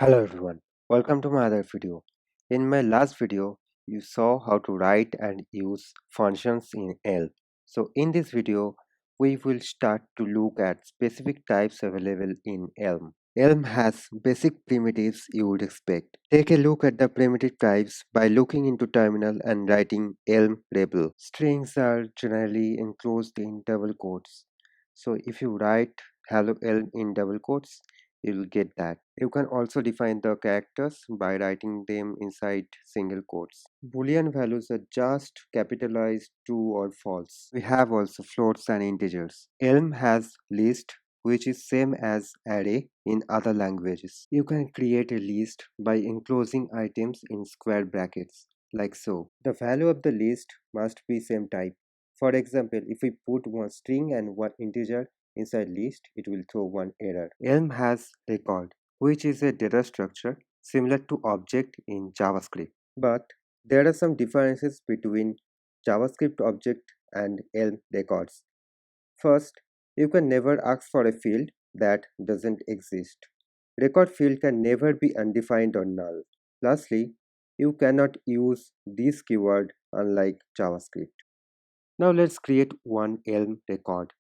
Hello everyone, welcome to my other video. In my last video, you saw how to write and use functions in ELM. So in this video, we will start to look at specific types available in ELM. ELM has basic primitives you would expect. Take a look at the primitive types by looking into terminal and writing ELM label. Strings are generally enclosed in double quotes. So if you write hello ELM in double quotes, you will get that. You can also define the characters by writing them inside single quotes. Boolean values are just capitalized true or false. We have also floats and integers. Elm has list which is same as array in other languages. You can create a list by enclosing items in square brackets like so. The value of the list must be same type. For example, if we put one string and one integer inside list, it will throw one error. Elm has record, which is a data structure similar to object in JavaScript. But there are some differences between JavaScript object and Elm records. First, you can never ask for a field that doesn't exist. Record field can never be undefined or null. Lastly, you cannot use this keyword unlike JavaScript. Now let's create one Elm record.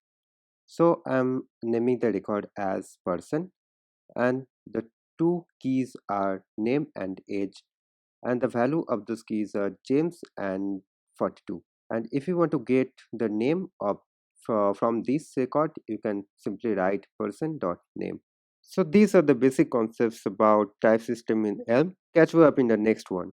So I'm naming the record as person, and the two keys are name and age, and the value of those keys are James and 42. And if you want to get the name of from this record, you can simply write person.name. So these are the basic concepts about type system in Elm. Catch you up in the next one.